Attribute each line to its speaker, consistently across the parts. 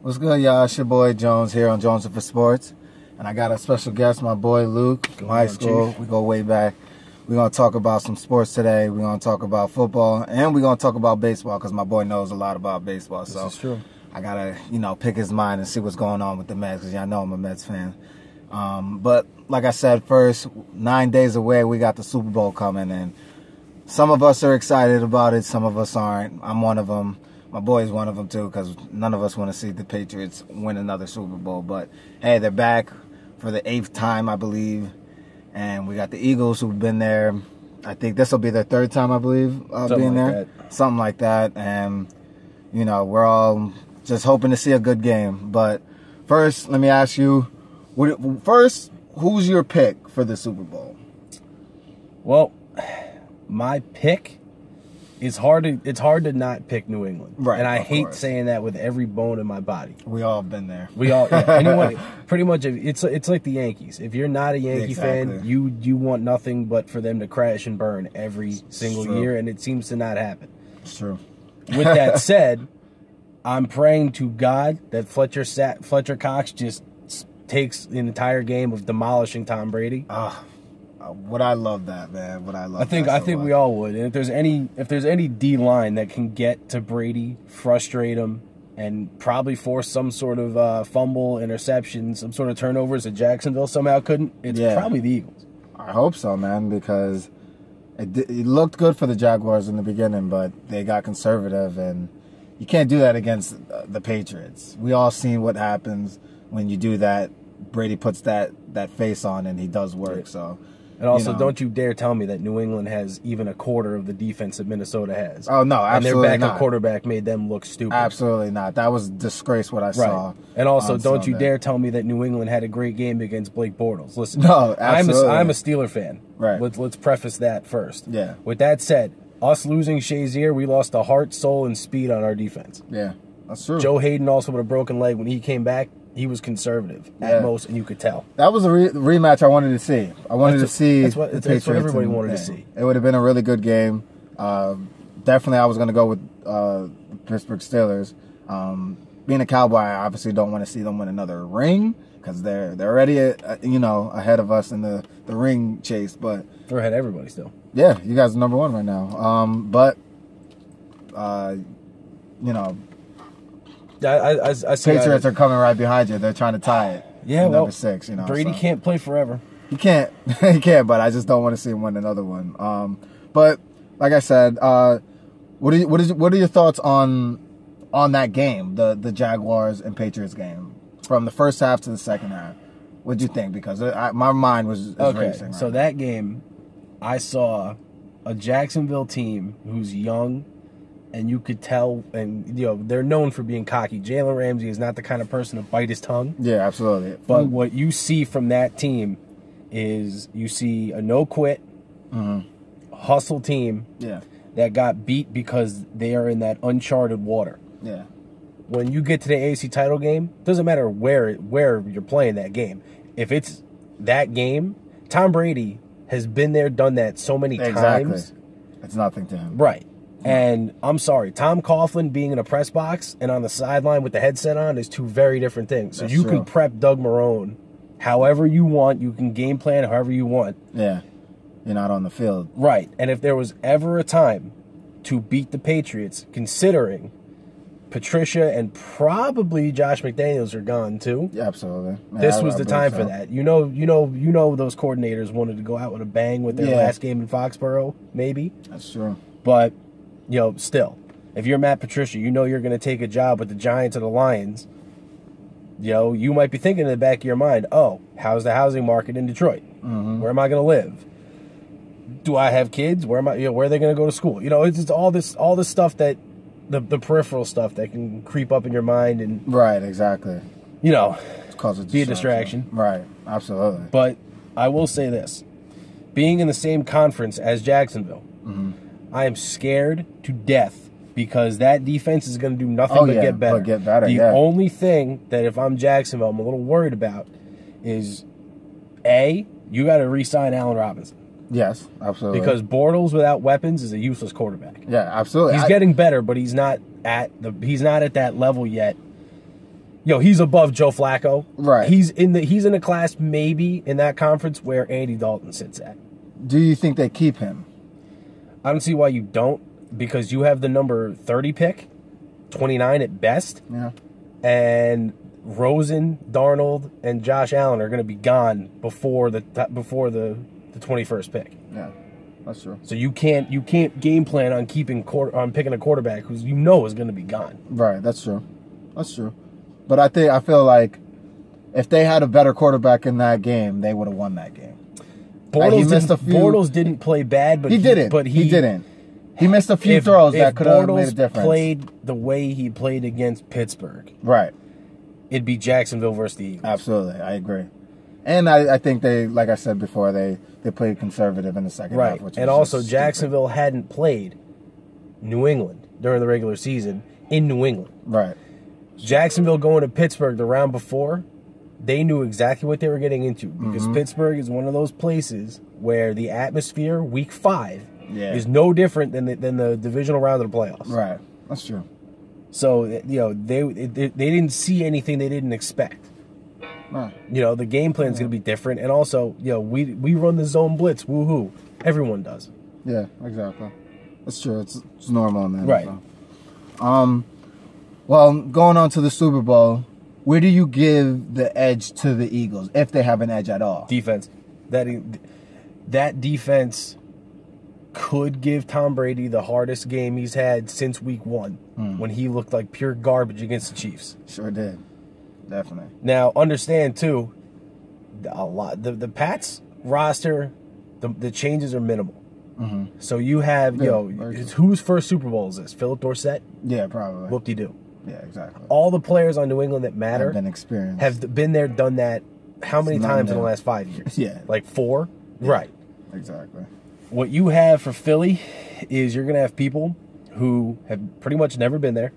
Speaker 1: What's good, y'all? It's your boy Jones here on Jones for Sports. And I got a special guest, my boy Luke from high school.
Speaker 2: Chief.
Speaker 1: We go way back. We're going to talk about some sports today. We're going to talk about football. And we're going to talk about baseball because my boy knows a lot about baseball.
Speaker 2: This is true.
Speaker 1: I got to, pick his mind and see what's going on with the Mets because y'all know I'm a Mets fan. But like I said, first, 9 days away, we got the Super Bowl coming. And some of us are excited about it. Some of us aren't. I'm one of them. My boy's one of them, too, because none of us want to see the Patriots win another Super Bowl. But, hey, they're back for the 8th time, I believe. And we got the Eagles who've been there. I think this will be their 3rd time, I believe, being there. Something like that. And, we're all just hoping to see a good game. But first, let me ask you, who's your pick for the Super Bowl?
Speaker 2: Well, my pick is it's hard to not pick New England.
Speaker 1: Right.
Speaker 2: And I hate saying that with every bone in my body.
Speaker 1: We all have been there.
Speaker 2: Anyone, pretty much, it's like the Yankees. If you're not a Yankee fan, you want nothing but for them to crash and burn every single year, and it seems to not happen.
Speaker 1: It's true.
Speaker 2: With that said, I'm praying to God that Fletcher Cox just takes an entire game of demolishing Tom Brady.
Speaker 1: Would I love that, man? I
Speaker 2: think we all would. And if there's any D line that can get to Brady, frustrate him, and probably force some sort of fumble, interception, some sort of turnovers that Jacksonville somehow couldn't, it's probably the Eagles.
Speaker 1: I hope so, man, because it looked good for the Jaguars in the beginning, but they got conservative, and you can't do that against the Patriots. We all seen what happens when you do that. Brady puts that face on, and he does work. So.
Speaker 2: And also, don't you dare tell me that New England has even a quarter of the defense that Minnesota has.
Speaker 1: Oh, no, absolutely
Speaker 2: and their backup quarterback made them look stupid.
Speaker 1: Absolutely not. That was a disgrace what I saw.
Speaker 2: And also, don't you dare tell me that New England had a great game against Blake Bortles. Listen,
Speaker 1: no, absolutely.
Speaker 2: I'm a Steeler fan.
Speaker 1: Right.
Speaker 2: Let's preface that first.
Speaker 1: Yeah.
Speaker 2: With that said, us losing Shazier, we lost the heart, soul, and speed on our defense.
Speaker 1: Yeah, that's true.
Speaker 2: Joe Hayden also with a broken leg. When he came back, he was conservative at most, and you could tell.
Speaker 1: That was a rematch I wanted to see. I wanted to see
Speaker 2: that's what everybody wanted to see.
Speaker 1: It would have been a really good game. Definitely, I was going to go with Pittsburgh Steelers. Being a Cowboy, I obviously don't want to see them win another ring because they're already ahead of us in the ring chase. But
Speaker 2: they're ahead of everybody still.
Speaker 1: Yeah, you guys are number one right now.
Speaker 2: I see
Speaker 1: Patriots are coming right behind you. They're trying to tie it.
Speaker 2: Yeah,
Speaker 1: number 6.
Speaker 2: Brady can't play forever.
Speaker 1: He can't. He can't. But I just don't want to see him win another one. But like I said, what are your thoughts on that game, the Jaguars and Patriots game, from the first half to the second half? What'd you think? Because my mind was racing.
Speaker 2: So that game, I saw a Jacksonville team who's young. And you could tell, and they're known for being cocky. Jalen Ramsey is not the kind of person to bite his tongue.
Speaker 1: Yeah, absolutely.
Speaker 2: But what you see from that team is you see a no-quit, hustle team that got beat because they are in that uncharted water.
Speaker 1: Yeah.
Speaker 2: When you get to the AFC title game, doesn't matter where you're playing that game. If it's that game, Tom Brady has been there, done that so many times.
Speaker 1: It's nothing to him.
Speaker 2: Right. And I'm sorry, Tom Coughlin being in a press box and on the sideline with the headset on is two very different things. So you can prep Doug Marrone however you want. You can game plan however you want.
Speaker 1: Yeah. You're not on the field.
Speaker 2: Right. And if there was ever a time to beat the Patriots, considering Patricia and probably Josh McDaniels are gone too.
Speaker 1: Yeah, absolutely. Yeah,
Speaker 2: this was the time for that. You know those coordinators wanted to go out with a bang with their last game in Foxborough, maybe.
Speaker 1: That's true.
Speaker 2: But still, if you're Matt Patricia, you're going to take a job with the Giants or the Lions. You might be thinking in the back of your mind, oh, how's the housing market in Detroit? Where am I going to live? Do I have kids? Where are they going to go to school? It's just all this stuff that the peripheral stuff that can creep up in your mind and
Speaker 1: right, exactly.
Speaker 2: Be a distraction.
Speaker 1: Right, absolutely.
Speaker 2: But I will say this: being in the same conference as Jacksonville. I am scared to death because that defense is going to do nothing but get better. The only thing that if I'm Jacksonville, I'm a little worried about is, you got to re-sign Allen Robinson.
Speaker 1: Yes, absolutely.
Speaker 2: Because Bortles without weapons is a useless quarterback.
Speaker 1: Yeah, absolutely.
Speaker 2: He's getting better, but he's not at that level yet he's above Joe Flacco.
Speaker 1: Right.
Speaker 2: He's in a class maybe in that conference where Andy Dalton sits at.
Speaker 1: Do you think they keep him?
Speaker 2: I don't see why you don't, because you have the number 30 pick, 29 at best.
Speaker 1: Yeah.
Speaker 2: And Rosen, Darnold, and Josh Allen are going to be gone before the 21st pick.
Speaker 1: Yeah, that's true.
Speaker 2: So you can't game plan on picking a quarterback who's is going to be gone.
Speaker 1: Right, that's true. That's true. But I feel like if they had a better quarterback in that game, they would have won that game.
Speaker 2: Bortles didn't play bad, but
Speaker 1: he didn't. But he didn't. He missed a few throws that could have made a difference.
Speaker 2: If Bortles played the way he played against Pittsburgh,
Speaker 1: right,
Speaker 2: it'd be Jacksonville versus the Eagles.
Speaker 1: Absolutely, I agree. And I think they, like I said before, they played conservative in the second half.
Speaker 2: Right, and also Jacksonville hadn't played New England during the regular season in New England.
Speaker 1: Right.
Speaker 2: Jacksonville going to Pittsburgh the round before, they knew exactly what they were getting into, because Pittsburgh is one of those places where the atmosphere week 5 is no different than the divisional round of the playoffs.
Speaker 1: Right, that's true.
Speaker 2: So they didn't see anything they didn't expect.
Speaker 1: Right.
Speaker 2: The game plan is going to be different, and also we run the zone blitz. Woohoo! Everyone does.
Speaker 1: Yeah, exactly. That's true. It's normal in the NFL.
Speaker 2: Right.
Speaker 1: Well, going on to the Super Bowl, where do you give the edge to the Eagles, if they have an edge at all?
Speaker 2: Defense. That defense could give Tom Brady the hardest game he's had since week 1, when he looked like pure garbage against the Chiefs.
Speaker 1: Sure did. Definitely.
Speaker 2: Now, understand, too, the Pats roster, the changes are minimal. So you have, whose first Super Bowl is this? Philip Dorsett?
Speaker 1: Yeah, probably.
Speaker 2: Whoop-de-doo.
Speaker 1: Yeah, exactly.
Speaker 2: All the players on New England that matter
Speaker 1: have
Speaker 2: been there, done that. How many times in the last 5 years?
Speaker 1: Yeah.
Speaker 2: Like 4? Yeah. Right.
Speaker 1: Exactly.
Speaker 2: What you have for Philly is you're going to have people who have pretty much never been there,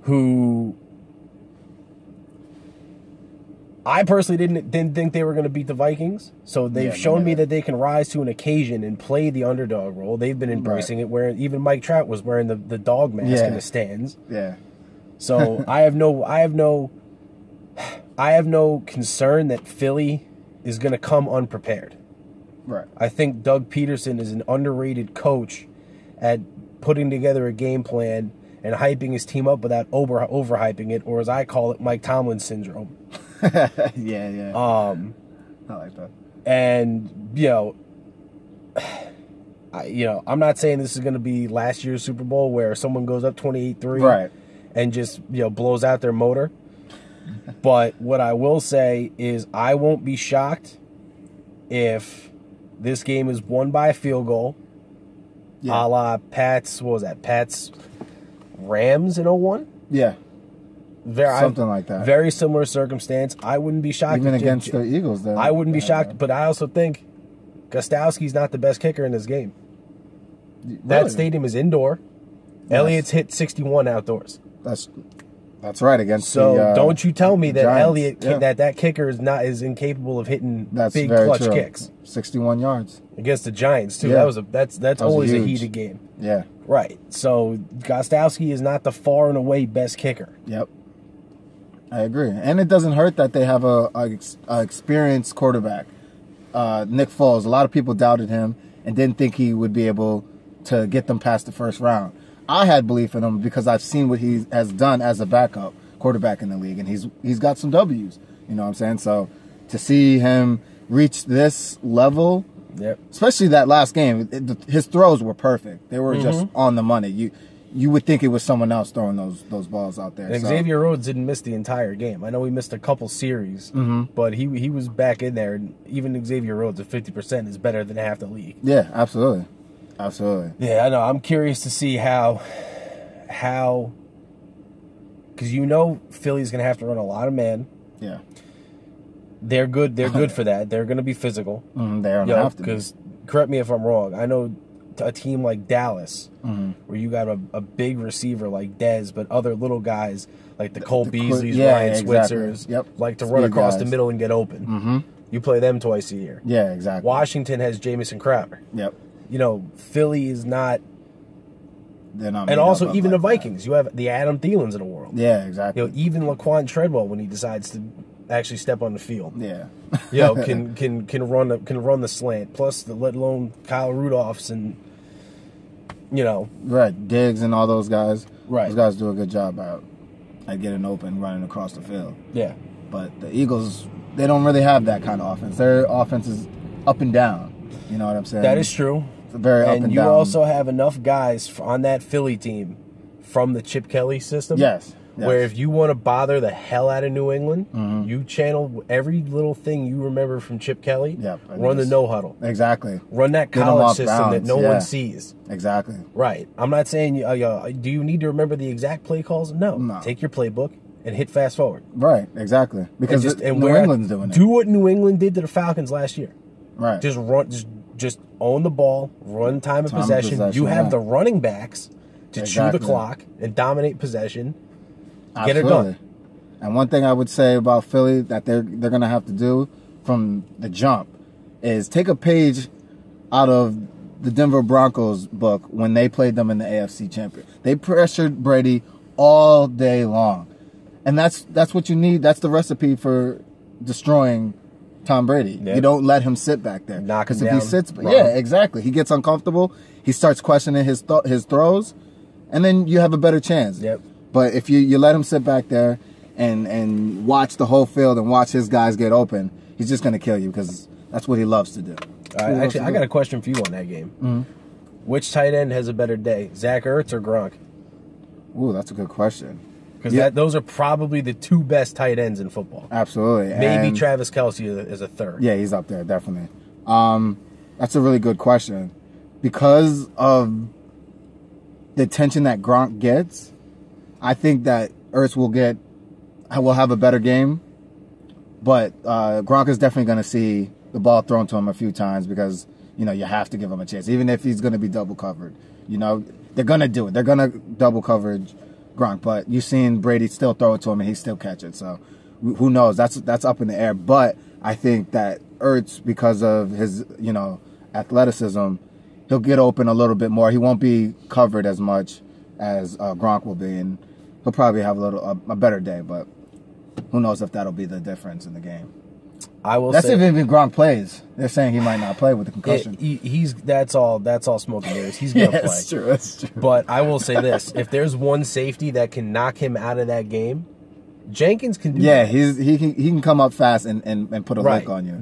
Speaker 2: who I personally didn't think they were going to beat the Vikings. So they've shown me that they can rise to an occasion and play the underdog role. They've been embracing it, where even Mike Trout was wearing the dog mask in the stands.
Speaker 1: Yeah.
Speaker 2: So I have no concern that Philly is going to come unprepared.
Speaker 1: Right.
Speaker 2: I think Doug Peterson is an underrated coach at putting together a game plan and hyping his team up without overhyping it, or as I call it, Mike Tomlin syndrome.
Speaker 1: Yeah. I like that.
Speaker 2: And I'm not saying this is going to be last year's Super Bowl where someone goes up 28-3, and just blows out their motor. But what I will say is I won't be shocked if this game is won by a field goal, a la Pats. What was that? Pats Rams in 01?
Speaker 1: Yeah. Something like that.
Speaker 2: Very similar circumstance. I wouldn't be shocked.
Speaker 1: Even against the Eagles, though.
Speaker 2: I wouldn't be shocked, but I also think Gostowski's not the best kicker in this game. Really? That stadium is indoor. Yes. Elliott's hit 61 outdoors.
Speaker 1: That's right, against
Speaker 2: don't you tell me that
Speaker 1: Giants.
Speaker 2: Elliott that kicker is incapable of hitting big
Speaker 1: very
Speaker 2: clutch
Speaker 1: true.
Speaker 2: Kicks.
Speaker 1: 61 yards
Speaker 2: against the Giants too. Yeah. That's always a heated game.
Speaker 1: Yeah.
Speaker 2: Right. So Gostowski is not the far and away best kicker.
Speaker 1: Yep. I agree. And it doesn't hurt that they have a experienced quarterback. Nick Foles. A lot of people doubted him and didn't think he would be able to get them past the first round. I had belief in him because I've seen what he has done as a backup quarterback in the league, and he's got some W's. You know what I'm saying? So to see him reach this level, especially that last game, his throws were perfect. They were just on the money. You would think it was someone else throwing those balls out there.
Speaker 2: And Xavier Rhodes didn't miss the entire game. I know he missed a couple series, but he was back in there. And even Xavier Rhodes at 50% is better than half the league.
Speaker 1: Yeah, absolutely. Absolutely.
Speaker 2: Yeah, I know. I'm curious to see how, because Philly's going to have to run a lot of man.
Speaker 1: Yeah.
Speaker 2: They're good. They're good for that. They're going to be physical.
Speaker 1: They don't have to.
Speaker 2: Because correct me if I'm wrong. I know a team like Dallas, where you got a big receiver like Dez, but other little guys like the Cole Beasleys, Ryan Switzers, like to run across the middle and get open. You play them twice a year.
Speaker 1: Yeah, exactly.
Speaker 2: Washington has Jamison Crowder.
Speaker 1: Yep.
Speaker 2: Philly is not
Speaker 1: they're not.
Speaker 2: And
Speaker 1: made
Speaker 2: also,
Speaker 1: up of
Speaker 2: even the
Speaker 1: like that.
Speaker 2: Vikings, you have the Adam Thielens of the world.
Speaker 1: Yeah, exactly.
Speaker 2: Even Laquan Treadwell, when he decides to actually step on the field,
Speaker 1: Yeah.
Speaker 2: can run the slant. Plus, let alone Kyle Rudolph's and
Speaker 1: Right, Diggs and all those guys.
Speaker 2: Right.
Speaker 1: Those guys do a good job at getting open, running across the field.
Speaker 2: Yeah.
Speaker 1: But the Eagles, they don't really have that kind of offense. Their offense is up and down. You know what I'm saying?
Speaker 2: That is true.
Speaker 1: It's very up and down.
Speaker 2: And you also have enough guys on that Philly team from the Chip Kelly system.
Speaker 1: Yes.
Speaker 2: Where if you want to bother the hell out of New England, you channel every little thing you remember from Chip Kelly.
Speaker 1: Yep,
Speaker 2: Run the no huddle.
Speaker 1: Exactly.
Speaker 2: Run that
Speaker 1: Get 'em
Speaker 2: college
Speaker 1: off
Speaker 2: system that
Speaker 1: bounds,
Speaker 2: no
Speaker 1: yeah.
Speaker 2: one sees.
Speaker 1: Exactly.
Speaker 2: Right. I'm not saying, do you need to remember the exact play calls? No.
Speaker 1: No.
Speaker 2: Take your playbook and hit fast forward.
Speaker 1: Right. Exactly. Because New England's doing it.
Speaker 2: Do what New England did to the Falcons last year.
Speaker 1: Right.
Speaker 2: Just run. Just own the ball. Run time of possession. You have the running backs to chew the clock and dominate possession. Get it done.
Speaker 1: And one thing I would say about Philly that they're going to have to do from the jump is take a page out of the Denver Broncos book when they played them in the AFC Championship. They pressured Brady all day long. And that's what you need. That's the recipe for destroying Tom Brady.
Speaker 2: Yep.
Speaker 1: You don't let him sit back there.
Speaker 2: Knock him
Speaker 1: if
Speaker 2: down.
Speaker 1: he sits,
Speaker 2: Wrong.
Speaker 1: yeah, exactly. He gets uncomfortable. He starts questioning his throws, and then you have a better chance.
Speaker 2: Yep.
Speaker 1: But if you let him sit back there and watch the whole field and watch his guys get open, he's just going to kill you because that's what he loves to do.
Speaker 2: Actually, I got a question for you on that game.
Speaker 1: Mm-hmm.
Speaker 2: Which tight end has a better day, Zach Ertz or Gronk?
Speaker 1: Ooh, that's a good question.
Speaker 2: Because those are probably the two best tight ends in football.
Speaker 1: Absolutely.
Speaker 2: Maybe
Speaker 1: And
Speaker 2: Travis Kelce is a third.
Speaker 1: yeah, he's up there, definitely. That's a really good question. Because of the attention that Gronk gets, I think that Ertz will have a better game. But Gronk is definitely going to see the ball thrown to him a few times because, you have to give him a chance. Even if he's going to be double covered. They're going to do it. They're going to double coverage Gronk. But you've seen Brady still throw it to him and he still catch it. So who knows? That's up in the air. But I think that Ertz, because of his, athleticism, he'll get open a little bit more. He won't be covered as much as Gronk will be. And he'll probably have a better day. But who knows if that'll be the difference in the game.
Speaker 2: I will
Speaker 1: That's
Speaker 2: say,
Speaker 1: if even Gronk plays. They're saying he might not play with the concussion.
Speaker 2: that's all smoke and mirrors. He's gonna play.
Speaker 1: That's true. That's true.
Speaker 2: But I will say this: if there's one safety that can knock him out of that game, Jenkins can do that.
Speaker 1: he can come up fast and put a lick on you.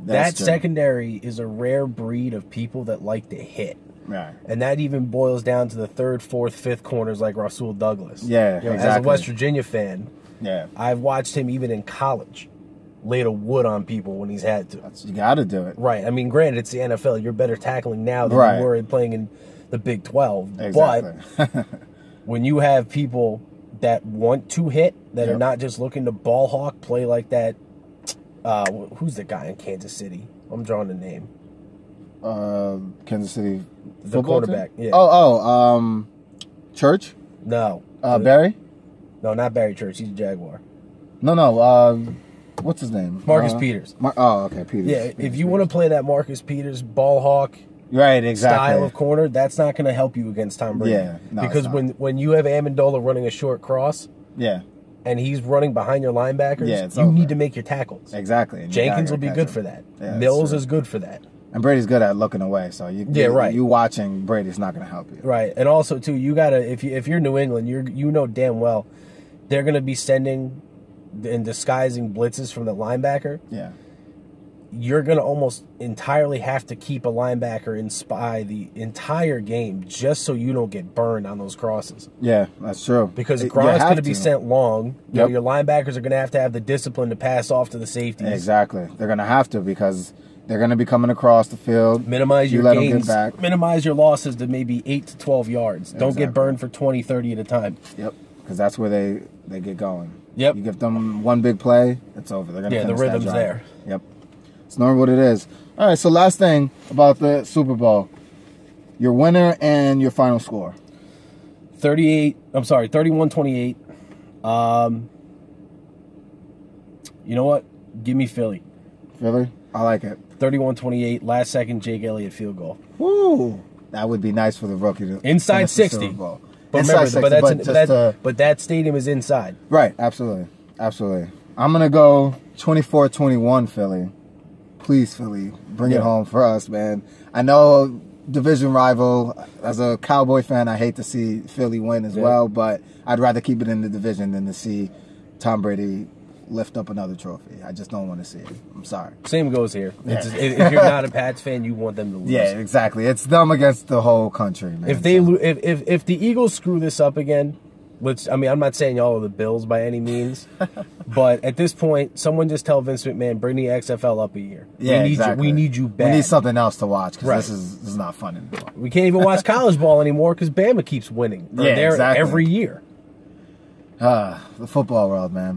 Speaker 2: That
Speaker 1: true.
Speaker 2: secondary is a rare breed of people that like to hit.
Speaker 1: Right.
Speaker 2: And that even boils down to the third, fourth, fifth corners like Rasul Douglas.
Speaker 1: Yeah,
Speaker 2: As a
Speaker 1: exactly.
Speaker 2: West Virginia fan,
Speaker 1: Yeah.
Speaker 2: I've watched him even in college lay a wood on people when he's had to.
Speaker 1: You got to do it.
Speaker 2: Right. I mean, granted, it's the NFL. You're better tackling now than
Speaker 1: Right.
Speaker 2: you were playing in the Big 12.
Speaker 1: Exactly.
Speaker 2: But when you have people that want to hit, that are not just looking to ball hawk, play like that, who's the guy in Kansas City? I'm drawing the name.
Speaker 1: Kansas City
Speaker 2: The
Speaker 1: football
Speaker 2: quarterback.
Speaker 1: team?
Speaker 2: Yeah.
Speaker 1: Church?
Speaker 2: No.
Speaker 1: Barry?
Speaker 2: No, not Barry Church. He's a Jaguar.
Speaker 1: No. What's his name?
Speaker 2: Marcus Peters.
Speaker 1: Okay, Peters.
Speaker 2: Yeah, if you want to play that Marcus Peters ball hawk
Speaker 1: right, exactly.
Speaker 2: style of corner, that's not going to help you against Tom Brady.
Speaker 1: Yeah, no,
Speaker 2: because
Speaker 1: it's not.
Speaker 2: when you have Amendola running a short cross,
Speaker 1: Yeah,
Speaker 2: and he's running behind your linebackers,
Speaker 1: it's
Speaker 2: you
Speaker 1: over.
Speaker 2: need to make your tackles.
Speaker 1: exactly. And you
Speaker 2: Jenkins
Speaker 1: gotta
Speaker 2: will be
Speaker 1: catch
Speaker 2: good
Speaker 1: him.
Speaker 2: for that.
Speaker 1: Yeah, that's
Speaker 2: Mills
Speaker 1: true.
Speaker 2: is good for that.
Speaker 1: And Brady's good at looking away, so you watching Brady's not going to help you.
Speaker 2: Right, and also too, you gotta if you're New England, you know damn well they're going to be sending and disguising blitzes from the linebacker.
Speaker 1: Yeah.
Speaker 2: You're going to almost entirely have to keep a linebacker in spy the entire game just so you don't get burned on those crosses.
Speaker 1: Yeah, that's true.
Speaker 2: Because
Speaker 1: You
Speaker 2: Gronk's
Speaker 1: have
Speaker 2: going to be sent long.
Speaker 1: Yep.
Speaker 2: Your linebackers are going to have the discipline to pass off to the safeties.
Speaker 1: Exactly. They're going to have to because they're going to be coming across the field.
Speaker 2: Minimize
Speaker 1: You
Speaker 2: your
Speaker 1: let them
Speaker 2: gains.
Speaker 1: get back.
Speaker 2: Minimize your losses to maybe 8 to 12 yards. Don't
Speaker 1: Exactly.
Speaker 2: get burned for 20, 30 at a time.
Speaker 1: Yep. Because that's where they get going.
Speaker 2: Yep.
Speaker 1: You give them one big play, it's over. They're going to
Speaker 2: Yeah, the
Speaker 1: finish that
Speaker 2: rhythm's
Speaker 1: drive.
Speaker 2: there.
Speaker 1: Yep. It's normally what it is. All right, so last thing about the Super Bowl. Your winner and your final score.
Speaker 2: 31-28. You know what? Give me Philly.
Speaker 1: Philly? I like it.
Speaker 2: 31-28. Last second Jake Elliott field goal.
Speaker 1: Woo! That would be nice for the rookie to
Speaker 2: Inside
Speaker 1: finish the
Speaker 2: 60.
Speaker 1: Super Bowl.
Speaker 2: But
Speaker 1: Inside
Speaker 2: remember,
Speaker 1: 60,
Speaker 2: but that stadium is inside.
Speaker 1: Right, absolutely. Absolutely. I'm going to go 24-21 Philly. Please, Philly, bring it home for us, man. I know division rival. As a Cowboy fan, I hate to see Philly win as well, but I'd rather keep it in the division than to see Tom Brady lift up another trophy. I just don't want to see it. I'm sorry.
Speaker 2: Same goes here. If you're not a Pats fan, you want them to lose.
Speaker 1: Yeah, exactly. It's them against the whole country, man.
Speaker 2: If if the Eagles screw this up again, which, I mean, I'm not saying all of the Bills by any means, but at this point, someone just tell Vince McMahon, bring the XFL up a year.
Speaker 1: Yeah,
Speaker 2: we need you bad.
Speaker 1: We need something else to watch because this is not fun anymore.
Speaker 2: We can't even watch college ball anymore because Bama keeps winning.
Speaker 1: Yeah, exactly.
Speaker 2: Every year.
Speaker 1: The football world, man.